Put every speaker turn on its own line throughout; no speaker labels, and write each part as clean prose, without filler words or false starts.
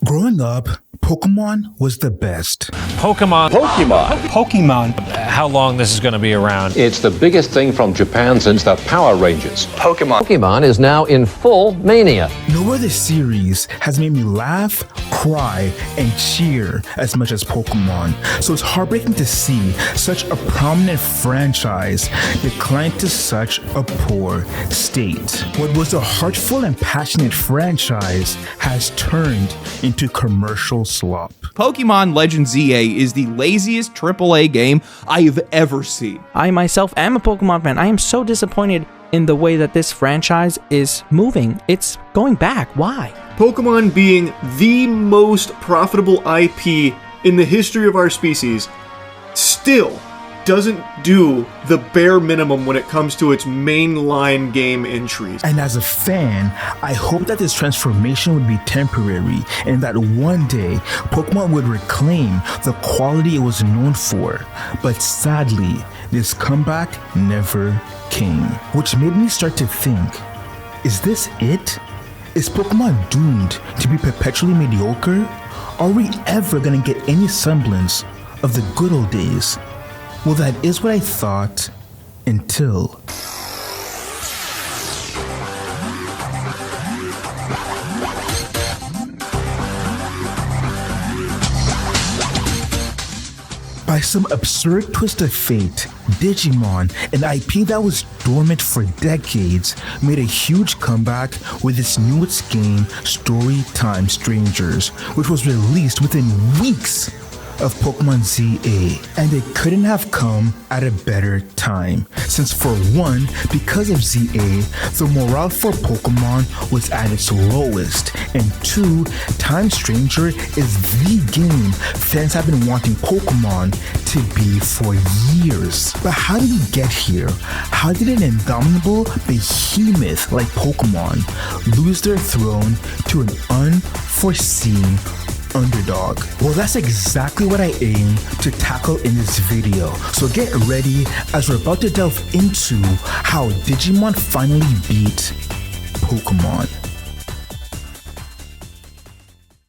Growing up, Pokemon was the best.
Pokemon. How long this is going to be around?
It's the biggest thing from Japan since the Power Rangers.
Pokemon is now in full mania.
No other series has made me laugh, cry, and cheer as much as Pokemon. So it's heartbreaking to see such a prominent franchise decline to such a poor state. What was a heartful and passionate franchise has turned into commercial slop.
Pokemon Legends ZA is the laziest AAA game I have ever seen.
I myself am a Pokemon fan. I am so disappointed in the way that this franchise is moving. It's going back. Why?
Pokemon being the most profitable IP in the history of our species still doesn't do the bare minimum when it comes to its mainline game entries.
And as a fan, I hope that this transformation would be temporary and that one day Pokemon would reclaim the quality it was known for. But sadly, this comeback never came, which made me start to think, is this it? Is Pokemon doomed to be perpetually mediocre? Are we ever gonna get any semblance of the good old days? Well, that is what I thought until... By some absurd twist of fate, Digimon, an IP that was dormant for decades, made a huge comeback with its newest game, Storytime Strangers, which was released within weeks of Pokemon ZA, and it couldn't have come at a better time, since for one, because of ZA, the morale for Pokemon was at its lowest, and two, Time Stranger is the game fans have been wanting Pokemon to be for years. But how did we get here? How did an indomitable behemoth like Pokemon lose their throne to an unforeseen underdog? Well, that's exactly what I aim to tackle in this video. So get ready as we're about to delve into how Digimon finally beat Pokemon.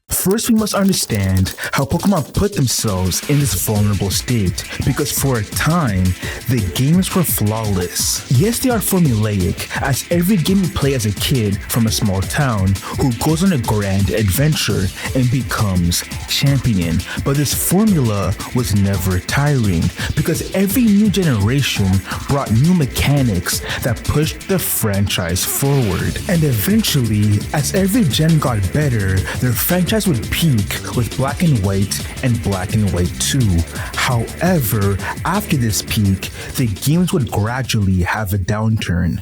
First, we must understand how Pokemon put themselves in this vulnerable state, because for a time, the games were flawless. Yes, they are formulaic, as every game you play as a kid from a small town who goes on a grand adventure and becomes champion, but this formula was never tiring, because every new generation brought new mechanics that pushed the franchise forward. And eventually, as every gen got better, their franchise would peak with Black and White and Black and White 2. However, after this peak, the games would gradually have a downturn.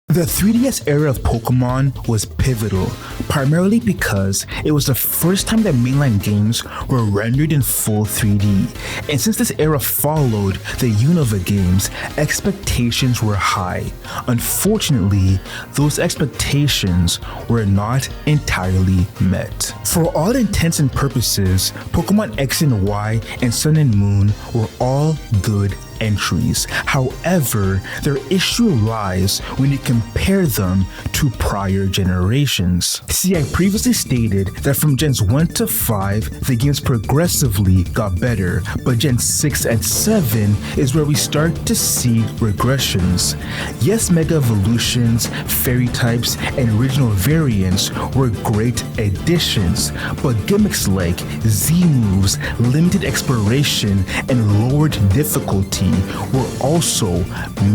The 3DS era of Pokemon was pivotal, primarily because it was the first time that mainline games were rendered in full 3D, and since this era followed the Unova games, expectations were high. Unfortunately, those expectations were not entirely met. For all intents and purposes, Pokemon X and Y and Sun and Moon were all good entries. However, their issue lies when you compare them to prior generations. See, I previously stated that from Gens 1 to 5, the games progressively got better, but Gen 6 and 7 is where we start to see regressions. Yes, Mega Evolutions, Fairy types, and regional variants were great additions, but gimmicks like Z-moves, limited exploration, and lowered difficulty were also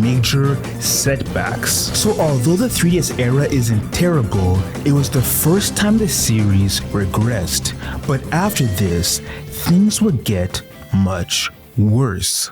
major setbacks. So although the 3DS era isn't terrible, it was the first time the series regressed. But after this, things would get much worse.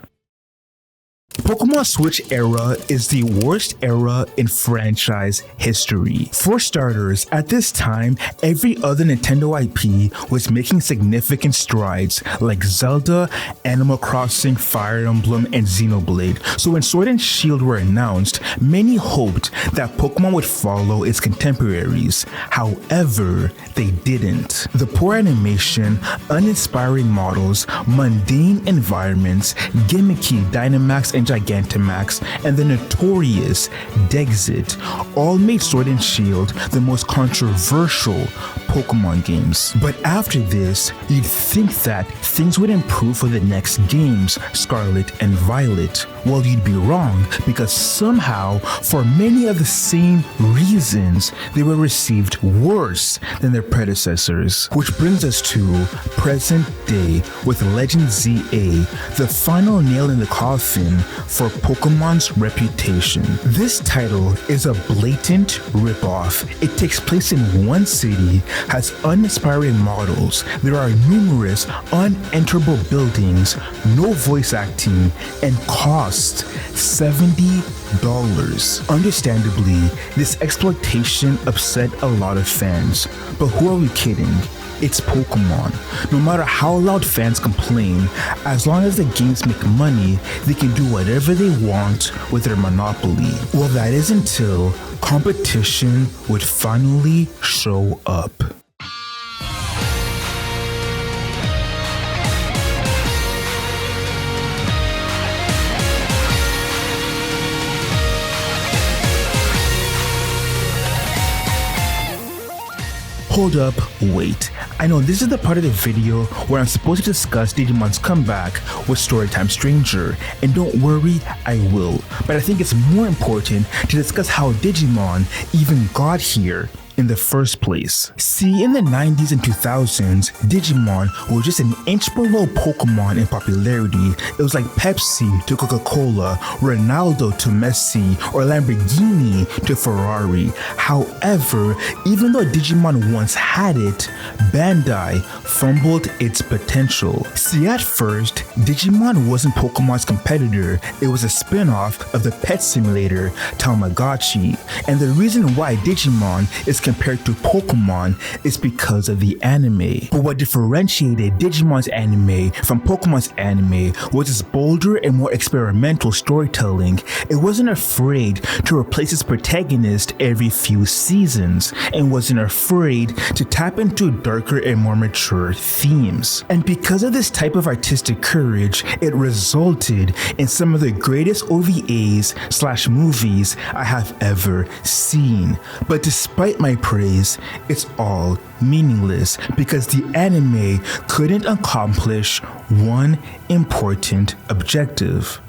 Pokemon Switch era is the worst era in franchise history. For starters, at this time, every other Nintendo IP was making significant strides, like Zelda, Animal Crossing, Fire Emblem, and Xenoblade. So when Sword and Shield were announced, many hoped that Pokemon would follow its contemporaries. However, they didn't. The poor animation, uninspiring models, mundane environments, gimmicky Dynamax and Gigantamax, and the notorious Dexit all made Sword and Shield the most controversial Pokemon games. But after this, you'd think that things would improve for the next games, Scarlet and Violet. Well, you'd be wrong, because somehow, for many of the same reasons, they were received worse than their predecessors. Which brings us to present day with Legend ZA, the final nail in the coffin for Pokemon's reputation. This title is a blatant ripoff. It takes place in one city, has uninspiring models, there are numerous unenterable buildings, no voice acting, and costs $70. Understandably, this exploitation upset a lot of fans, but who are we kidding? It's Pokemon. No matter how loud fans complain, as long as the games make money, they can do whatever they want with their monopoly. Well, that is until competition would finally show up. Hold up, wait. I know this is the part of the video where I'm supposed to discuss Digimon's comeback with Storytime Stranger, and don't worry, I will. But I think it's more important to discuss how Digimon even got here in the first place. See, in the 90s and 2000s, Digimon were just an inch below Pokemon in popularity. It was like Pepsi to Coca-Cola, Ronaldo to Messi, or Lamborghini to Ferrari. However, even though Digimon once had it, Bandai fumbled its potential. See, at first, Digimon wasn't Pokemon's competitor. It was a spin-off of the pet simulator Tamagotchi. And the reason why Digimon is compared to Pokemon is because of the anime. But what differentiated Digimon's anime from Pokemon's anime was its bolder and more experimental storytelling. It wasn't afraid to replace its protagonist every few seasons, and wasn't afraid to tap into darker and more mature themes. And because of this type of artistic courage, it resulted in some of the greatest OVAs/movies I have ever seen. But despite my praise, it's all meaningless because the anime couldn't accomplish one important objective: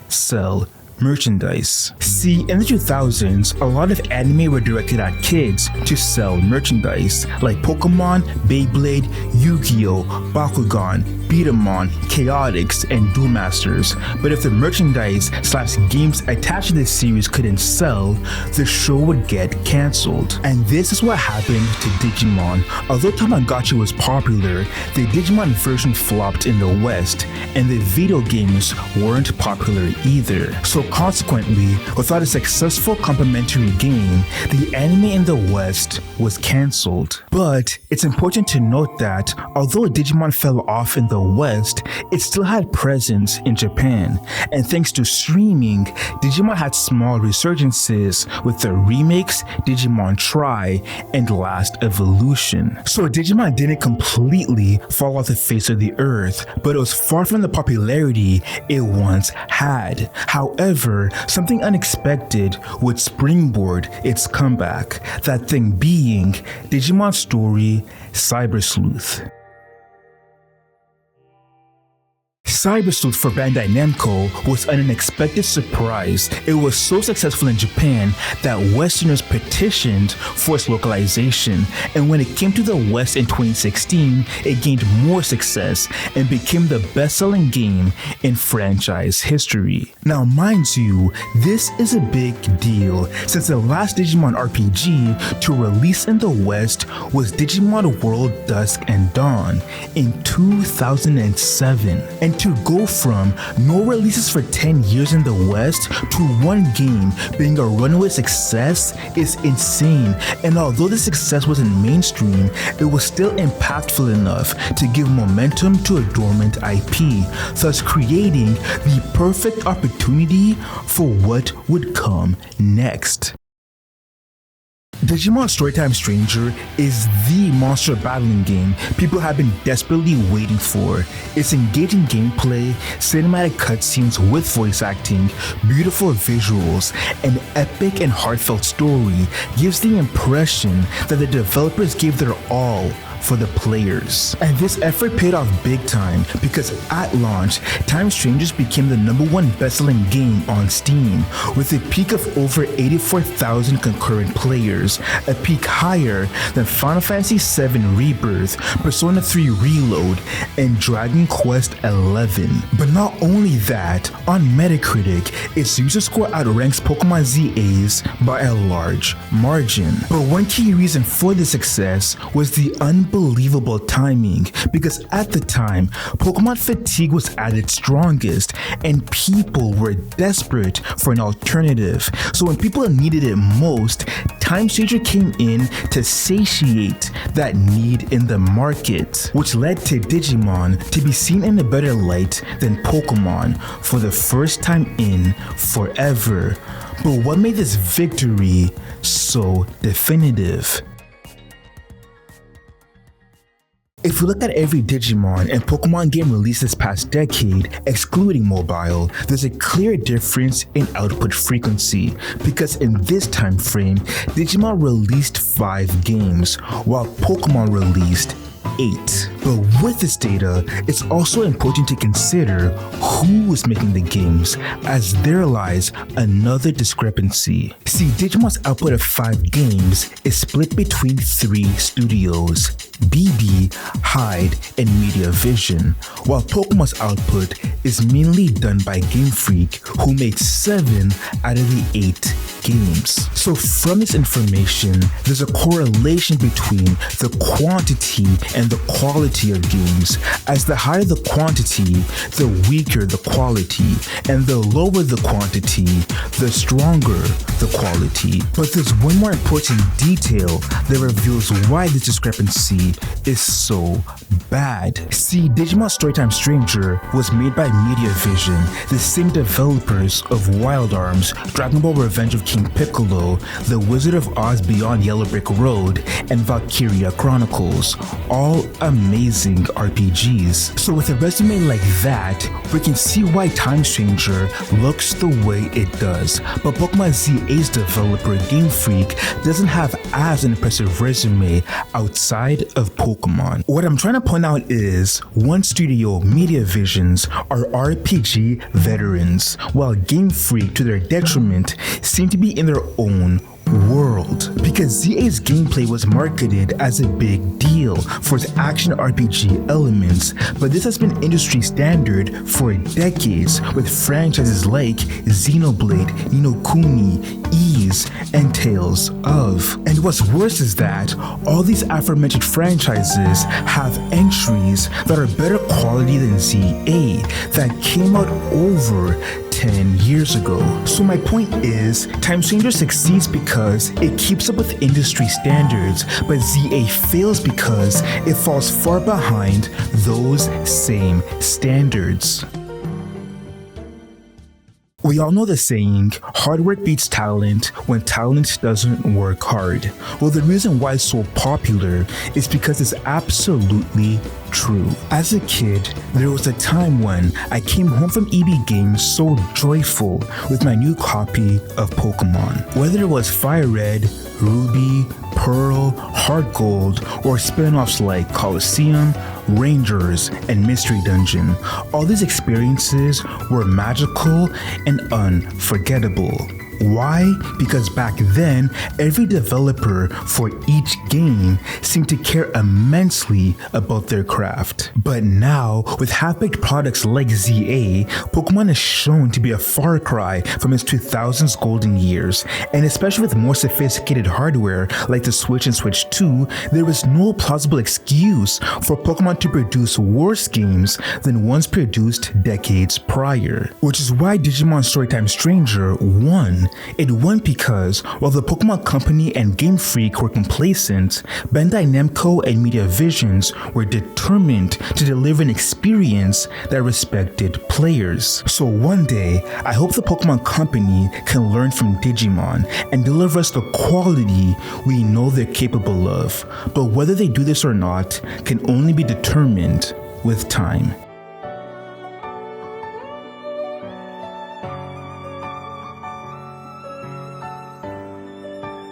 sell merchandise. See, in the 2000s, a lot of anime were directed at kids to sell merchandise, like Pokemon, Beyblade, Yu-Gi-Oh!, Bakugan, Beatamon, Chaotix, and Duel Masters. But if the merchandise/games attached to this series couldn't sell, the show would get cancelled. And this is what happened to Digimon. Although Tamagotchi was popular, the Digimon version flopped in the West, and the video games weren't popular either. So consequently, without a successful complementary game, the anime in the West was cancelled. But it's important to note that although Digimon fell off in the West, it still had presence in Japan. And thanks to streaming, Digimon had small resurgences with the remakes Digimon Tri and Last Evolution. So Digimon didn't completely fall off the face of the earth, but it was far from the popularity it once had. However, something unexpected would springboard its comeback, that thing being Digimon's story, Cyber Sleuth. Cyber Sleuth for Bandai Namco was an unexpected surprise. It was so successful in Japan that Westerners petitioned for its localization, and when it came to the West in 2016, it gained more success and became the best-selling game in franchise history. Now, mind you, this is a big deal, since the last Digimon RPG to release in the West was Digimon World Dusk and Dawn in 2007. And to go from no releases for 10 years in the West to one game being a runaway success is insane. And although the success wasn't mainstream, it was still impactful enough to give momentum to a dormant IP, thus creating the perfect opportunity for what would come next. Digimon Storytime Stranger is the monster battling game people have been desperately waiting for. Its engaging gameplay, cinematic cutscenes with voice acting, beautiful visuals, and epic and heartfelt story gives the impression that the developers gave their all for the players. And this effort paid off big time because at launch, Time Strangers became the #1 best-selling game on Steam with a peak of over 84,000 concurrent players, a peak higher than Final Fantasy VII Rebirth, Persona 3 Reload, and Dragon Quest XI. But not only that, on Metacritic, its user score outranks Pokemon ZA's by a large margin. But one key reason for the success was the unbelievable timing, because at the time, Pokemon fatigue was at its strongest and people were desperate for an alternative. So when people needed it most, Time Stranger came in to satiate that need in the market, which led to Digimon to be seen in a better light than Pokemon for the first time in forever. But what made this victory so definitive? If we look at every Digimon and Pokemon game released this past decade, excluding mobile, there's a clear difference in output frequency, because in this time frame, Digimon released 5 games, while Pokemon released 8. But with this data, it's also important to consider who is making the games, as there lies another discrepancy. See, Digimon's output of 5 games is split between 3 studios: BB, Hyde, and Media Vision, while Pokemon's output is mainly done by Game Freak, who made 7 out of the 8 games. So from this information, there's a correlation between the quantity and the quality of games, as the higher the quantity, the weaker the quality, and the lower the quantity, the stronger the quality. But there's one more important detail that reveals why this discrepancy is so bad. See, Digimon Storytime Stranger was made by Media Vision, the same developers of Wild Arms, Dragon Ball Revenge of King Piccolo, The Wizard of Oz Beyond Yellow Brick Road, and Valkyria Chronicles, all amazing RPGs. So with a resume like that, we can see why Time Stranger looks the way it does. But Pokemon ZA's developer Game Freak doesn't have as an impressive resume outside of Pokemon. What I'm trying to point out is, one studio, Media Visions, are RPG veterans, while Game Freak, to their detriment, seem to be in their own world, because ZA's gameplay was marketed as a big deal for its action RPG elements, but this has been industry standard for decades with franchises like Xenoblade, Ni no Kuni, Ys, and Tales of. And what's worse is that all these aforementioned franchises have entries that are better quality than ZA that came out over 10 years ago. So my point is, Time Stranger succeeds because it keeps up with industry standards, but ZA fails because it falls far behind those same standards. We all know the saying, hard work beats talent when talent doesn't work hard. Well, the reason why it's so popular is because it's absolutely true. As a kid, there was a time when I came home from EB Games so joyful with my new copy of Pokemon. Whether it was Fire Red, Ruby, Pearl, Heart Gold, or spin-offs like Colosseum, Rangers, and Mystery Dungeon, all these experiences were magical and unforgettable. Why? Because back then, every developer for each game seemed to care immensely about their craft. But now, with half-baked products like ZA, Pokemon is shown to be a far cry from its 2000s golden years, and especially with more sophisticated hardware like the Switch and Switch 2, there is no plausible excuse for Pokemon to produce worse games than ones produced decades prior. Which is why Digimon Storytime Stranger won won. It won because while the Pokemon Company and Game Freak were complacent, Bandai Namco and Media Visions were determined to deliver an experience that respected players. So one day, I hope the Pokemon Company can learn from Digimon and deliver us the quality we know they're capable of. But whether they do this or not can only be determined with time.